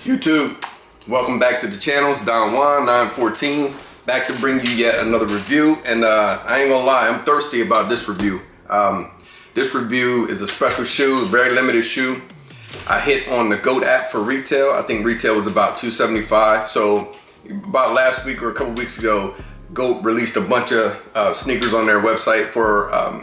YouTube, welcome back to the channel. It's Don Juan 914, back to bring you yet another review. And I ain't gonna lie, I'm thirsty about this review. This review is a special shoe, a very limited shoe. I hit on the GOAT app for retail. I think retail was about $275. So about last week or a couple weeks ago, GOAT released a bunch of sneakers on their website for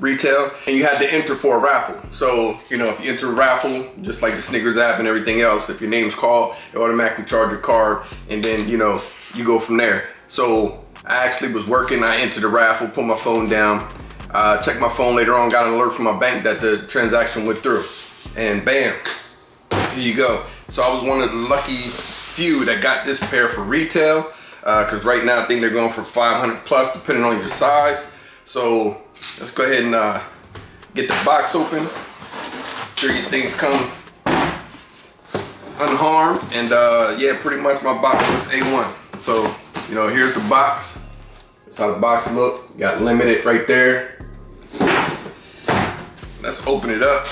retail, and you had to enter for a raffle. So, you know, if you enter a raffle, just like the sneakers app and everything else, if your name's called, it automatically charge your card, and then, you know, you go from there. So I actually was working, I entered the raffle, put my phone down, checked my phone later on, got an alert from my bank that the transaction went through, and bam, here you go. So I was one of the lucky few that got this pair for retail, because right now I think they're going for 500 plus depending on your size. So let's go ahead and get the box open. Sure your things come unharmed, and yeah, pretty much my box looks A1. So, you know, here's the box. That's how the box look. You got limited right there. Let's open it up.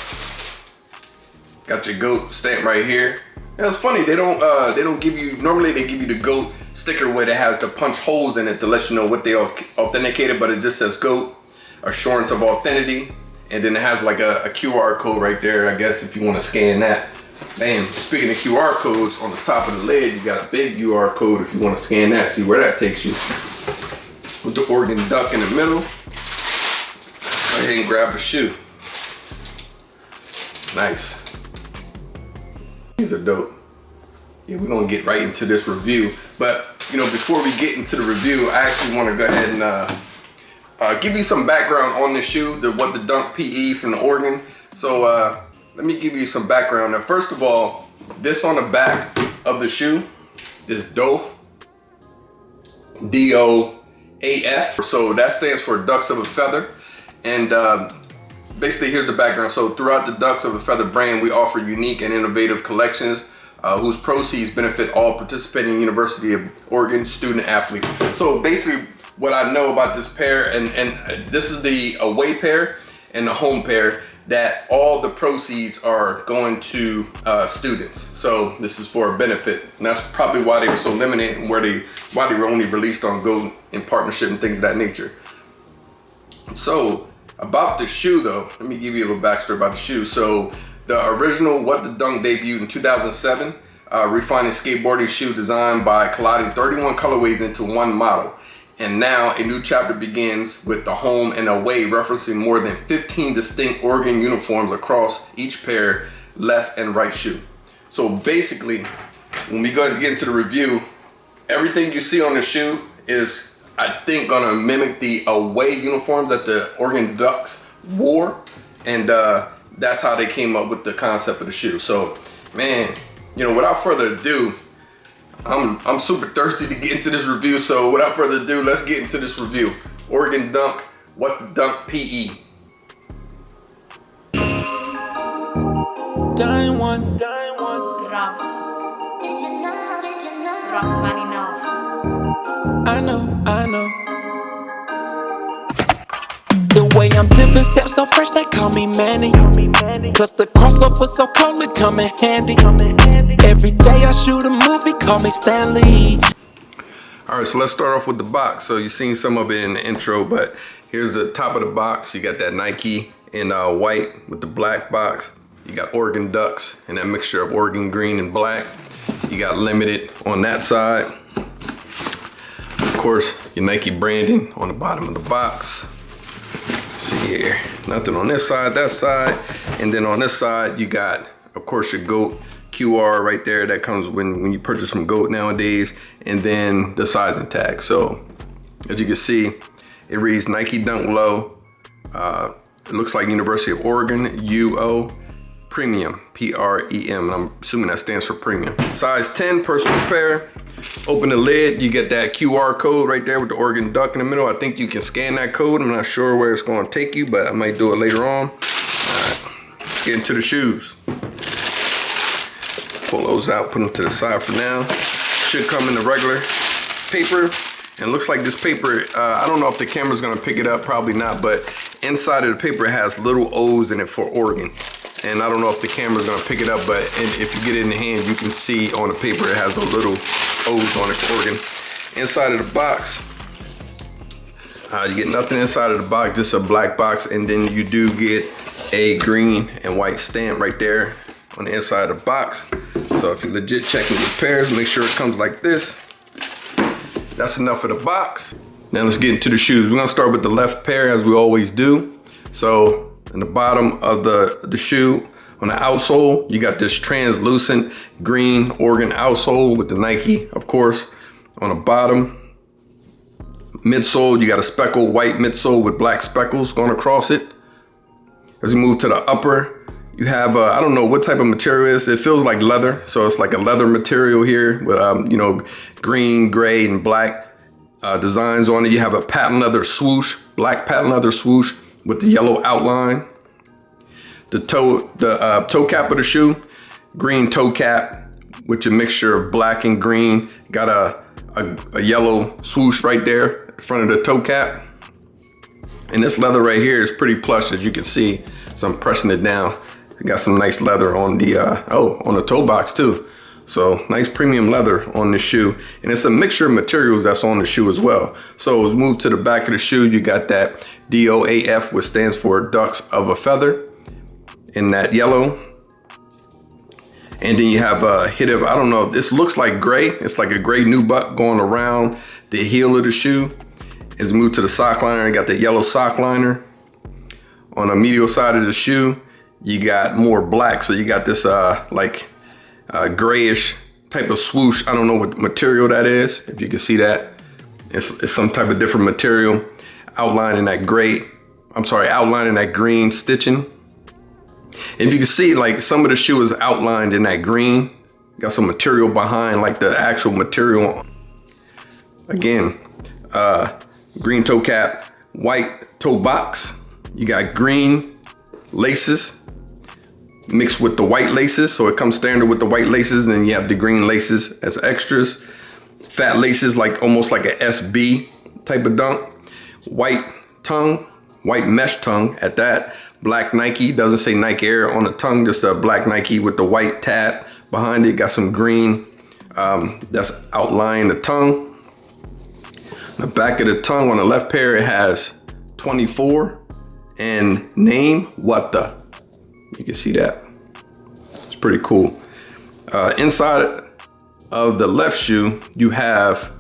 Got your GOAT stamp right here. And it's funny, they don't give you, normally they give you the GOAT sticker where it has the punch holes in it to let you know what they authenticated, but it just says GOAT, assurance of authenticity, and then it has like a QR code right there, I guess, if you want to scan that. Bam. Speaking of QR codes, on the top of the lid, you got a big QR code if you want to scan that, see where that takes you. With the Oregon duck in the middle. Let's go ahead and grab the shoe. Nice. These are dope. Yeah, we're gonna get right into this review, but you know, before we get into the review, I actually want to go ahead and give you some background on the shoe, what the Dunk PE from the Oregon. So let me give you some background. Now, first of all, this on the back of the shoe is DOAF, D-O-A-F. So that stands for Ducks of a Feather. And basically, here's the background. So throughout the Ducks of a Feather brand, we offer unique and innovative collections whose proceeds benefit all participating University of Oregon student athletes. So basically, what I know about this pair, and this is the away pair and the home pair, that all the proceeds are going to students. So this is for a benefit, and that's probably why they were so limited and why they were only released on GOAT in partnership and things of that nature. So about the shoe though, let me give you a little backstory about the shoe. So the original What the Dunk debuted in 2007, refining skateboarding shoe designed by colliding 31 colorways into one model. And now a new chapter begins with the home and away, referencing more than 15 distinct Oregon uniforms across each pair, left and right shoe. So basically, when we go and get into the review, everything you see on the shoe is, I think, gonna mimic the away uniforms that the Oregon Ducks wore. And that's how they came up with the concept of the shoe. So, man, you know, without further ado, I'm super thirsty to get into this review. So without further ado, let's get into this review. Oregon Dunk, What the Dunk PE. Dying one. Rob. Rachmaninoff. I know. The way I'm dipping steps so fresh, they call me Manny. Plus the crossover so cold, it come in handy. Every day I shoot a movie, call me Stanley. All right, so let's start off with the box. So you've seen some of it in the intro, but here's the top of the box. You got that Nike in white with the black box. You got Oregon Ducks and that mixture of Oregon green and black. You got limited on that side. Of course, your Nike branding on the bottom of the box. Let's see here, nothing on this side, that side. And then on this side, you got, of course, your GOAT QR right there that comes when you purchase from GOAT nowadays, and then the sizing tag. So as you can see, it reads Nike Dunk Low. It looks like University of Oregon, UO Premium, P-R-E-M, and I'm assuming that stands for premium. Size 10, personal pair. Open the lid, you get that QR code right there with the Oregon Duck in the middle. I think you can scan that code. I'm not sure where it's going to take you, but I might do it later on. All right, let's get into the shoes. Pull those out, put them to the side for now. Should come in the regular paper. And it looks like this paper, I don't know if the camera's gonna pick it up, probably not, but inside of the paper it has little O's in it for Oregon. And I don't know if the camera's gonna pick it up, but if you get it in the hand, you can see on the paper it has those little O's on the organ. Inside of the box, you get nothing inside of the box, just a black box, and then you do get a green and white stamp right there on the inside of the box. So if you're legit checking your pairs, make sure it comes like this. That's enough of the box. Now let's get into the shoes. We're gonna start with the left pair as we always do. So in the bottom of the shoe, on the outsole, you got this translucent green organ outsole with the Nike, of course. On the bottom, midsole, you got a speckled white midsole with black speckles going across it. As you move to the upper, you have, I don't know what type of material it is. It feels like leather. So it's like a leather material here with, you know, green, gray, and black designs on it. You have a patent leather swoosh, black patent leather swoosh with the yellow outline. The toe cap of the shoe, green toe cap with a mixture of black and green. Got a yellow swoosh right there in front of the toe cap. And this leather right here is pretty plush, as you can see. So I'm pressing it down. I got some nice leather on the on the toe box too. So nice premium leather on the shoe. And it's a mixture of materials that's on the shoe as well. So as we move to the back of the shoe, you got that DOAF, which stands for ducks of a feather, in that yellow. And then you have a hit of, I don't know, this looks like gray. It's like a gray nubuck going around the heel of the shoe. As we move to the sock liner, you got the yellow sock liner. On the medial side of the shoe, you got more black. So you got this grayish type of swoosh. I don't know what material that is. If you can see that, it's some type of different material outlining that outlining that green stitching. If you can see, like, some of the shoe is outlined in that green. Got some material behind, like the actual material. Again, green toe cap, white toe box. You got green laces mixed with the white laces. So it comes standard with the white laces, and then you have the green laces as extras. Fat laces, like almost like a SB type of dunk. White tongue, white mesh tongue at that. Black Nike, doesn't say Nike Air on the tongue, just a black Nike with the white tab behind it. Got some green that's outlining the tongue. The back of the tongue on the left pair, it has 24 and name what the. You can see that. It's pretty cool. Inside of the left shoe, you have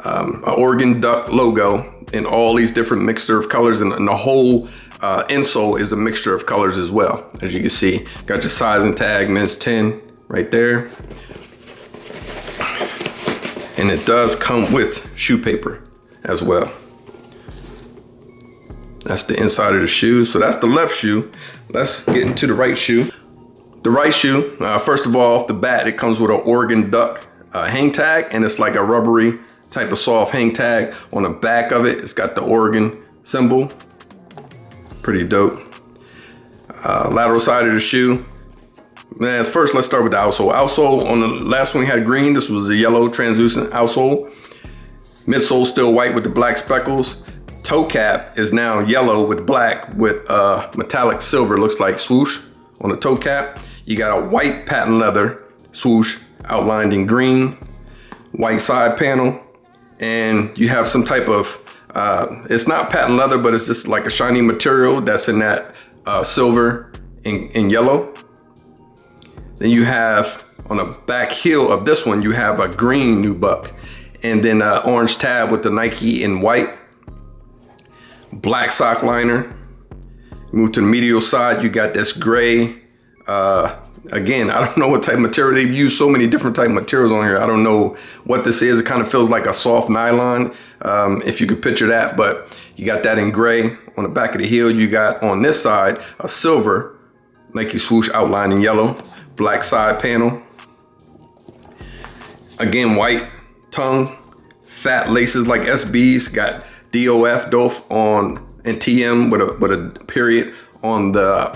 an Oregon Duck logo in all these different mixture of colors, and the whole insole is a mixture of colors as well. As you can see, got your sizing tag, men's 10 right there. And it does come with shoe paper as well. That's the inside of the shoe. So that's the left shoe. Let's get into the right shoe. The right shoe, first of all, off the bat, it comes with an Oregon Duck hang tag, and it's like a rubbery type of soft hang tag. On the back of it, it's got the Oregon symbol. Pretty dope. Lateral side of the shoe. Man, first let's start with the outsole. Outsole, on the last one we had green. This was a yellow translucent outsole. Midsole still white with the black speckles. Toe cap is now yellow with black with metallic silver, looks like swoosh on the toe cap. You got a white patent leather swoosh outlined in green. White side panel. And you have some type of it's not patent leather, but it's just like a shiny material that's in that silver and yellow. Then you have on the back heel of this one, you have a green nubuck, and then an orange tab with the Nike in white. Black sock liner. Move to the medial side, you got this gray. Again, I don't know what type of material. They've used so many different type of materials on here. I don't know what this is. It kind of feels like a soft nylon, if you could picture that, but you got that in gray. On the back of the heel, you got on this side a silver Nike swoosh outlined in yellow. Black side panel. Again, white tongue, fat laces like SBs. Got DOAF on and TM with a period on the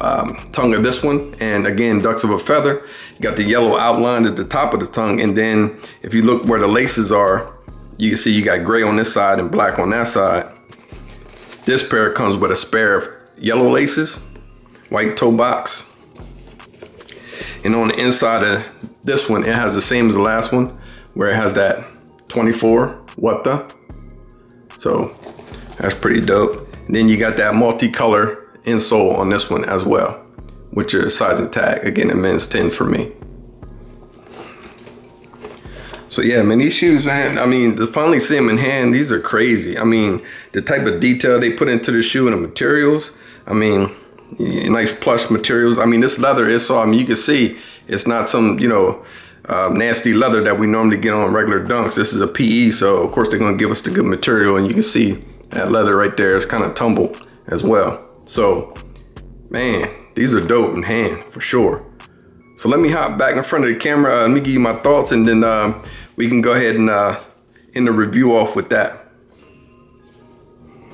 tongue of this one. And again, ducks of a feather. You got the yellow outline at the top of the tongue. And then if you look where the laces are, you can see you got gray on this side and black on that side. This pair comes with a spare of yellow laces, white toe box. And on the inside of this one, it has the same as the last one, where it has that 24 what the. So that's pretty dope. And then you got that multicolor insole on this one as well, with your sizing tag. Again, it means 10 for me. So yeah, man, these shoes, man, I mean, to finally see them in hand, these are crazy. I mean, the type of detail they put into the shoe and the materials, I mean, nice plush materials. I mean, this leather is so, I mean, you can see it's not some, you know, nasty leather that we normally get on regular Dunks. This is a PE, so of course they're gonna give us the good material, and you can see that leather right there is kind of tumbled as well. So, man, these are dope in hand for sure. So let me hop back in front of the camera. Let me give you my thoughts, and then we can go ahead and end the review off with that.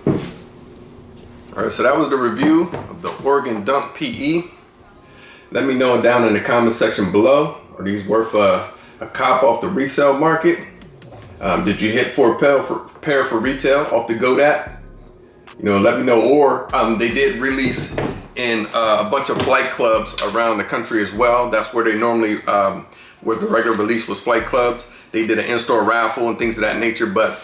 All right, so that was the review of the Oregon Dunk PE. Let me know down in the comment section below. Are these worth a cop off the resale market? Did you hit for a pair for retail off the GoDaddy? You know, let me know. Or they did release in a bunch of flight clubs around the country as well. That's where they normally was the regular release, was flight clubs. They did an in-store raffle and things of that nature, but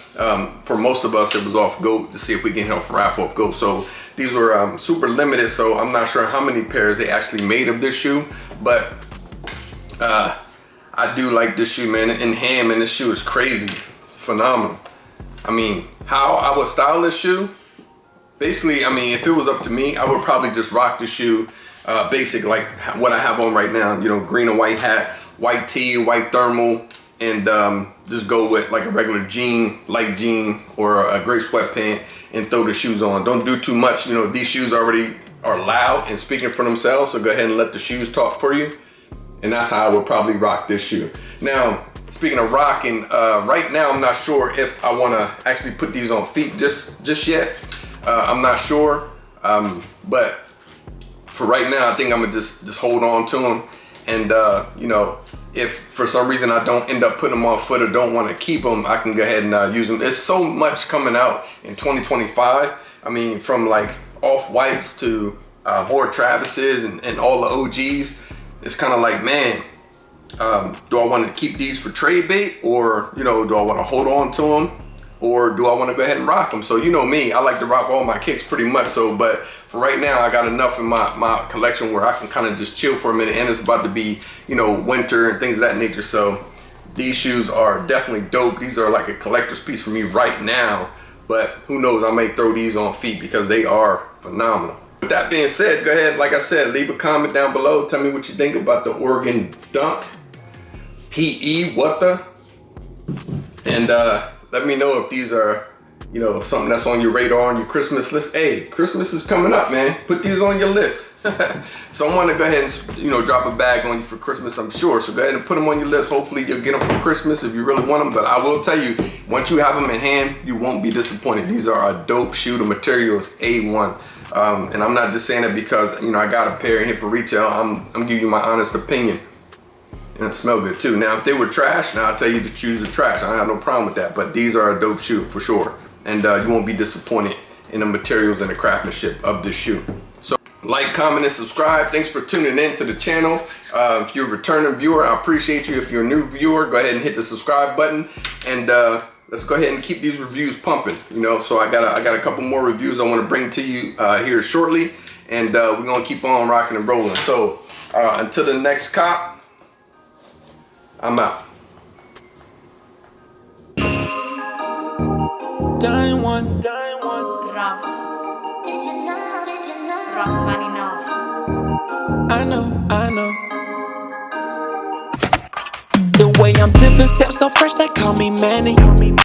for most of us it was off Go to see if we can hit off a raffle off Go. So these were super limited, so I'm not sure how many pairs they actually made of this shoe, but I do like this shoe, man. In hand, man, this shoe is crazy, phenomenal. I mean, how I would style this shoe, basically, I mean, if it was up to me, I would probably just rock the shoe basic, like what I have on right now, you know, green and white hat, white tee, white thermal, and just go with like a regular jean, light jean, or a gray sweatpant, and throw the shoes on. Don't do too much. You know, these shoes already are loud and speaking for themselves, so go ahead and let the shoes talk for you. And that's how I would probably rock this shoe. Now, speaking of rocking, right now I'm not sure if I want to actually put these on feet just yet. I'm not sure, but for right now, I think I'm gonna just hold on to them. And you know, if for some reason I don't end up putting them on foot or don't want to keep them, I can go ahead and use them. There's so much coming out in 2025. I mean, from like off-whites to more Travises and all the OGs. It's kind of like, man, do I want to keep these for trade bait, or, you know, do I want to hold on to them, or do I want to go ahead and rock them? So you know me, I like to rock all my kicks pretty much. So, but for right now, I got enough in my collection where I can kind of just chill for a minute, and it's about to be, you know, winter and things of that nature. So these shoes are definitely dope. These are like a collector's piece for me right now, but who knows, I may throw these on feet because they are phenomenal. With that being said, go ahead, like I said, leave a comment down below. Tell me what you think about the Oregon Dunk PE what the, and let me know if these are, you know, something that's on your radar, on your Christmas list. Hey, Christmas is coming up, man. Put these on your list. Someone to go ahead and, you know, drop a bag on you for Christmas, I'm sure. So go ahead and put them on your list. Hopefully you'll get them for Christmas if you really want them. But I will tell you, once you have them in hand, you won't be disappointed. These are a dope shoe. The material is A1. And I'm not just saying it because, you know, I got a pair here for retail. I'm giving you my honest opinion. And it smells good too. Now, if they were trash, now I'll tell you to choose the trash. I have no problem with that, but these are a dope shoe for sure. And you won't be disappointed in the materials and the craftsmanship of this shoe. So like, comment, and subscribe. Thanks for tuning in to the channel. If you're a returning viewer, I appreciate you. If you're a new viewer, go ahead and hit the subscribe button. And let's go ahead and keep these reviews pumping. You know, so I got a couple more reviews I want to bring to you here shortly. And we're going to keep on rocking and rolling. So until the next cop, I'm out. Dying one. Rob. Rock money off. I know. The way I'm dipping steps so fresh, they call me Manny.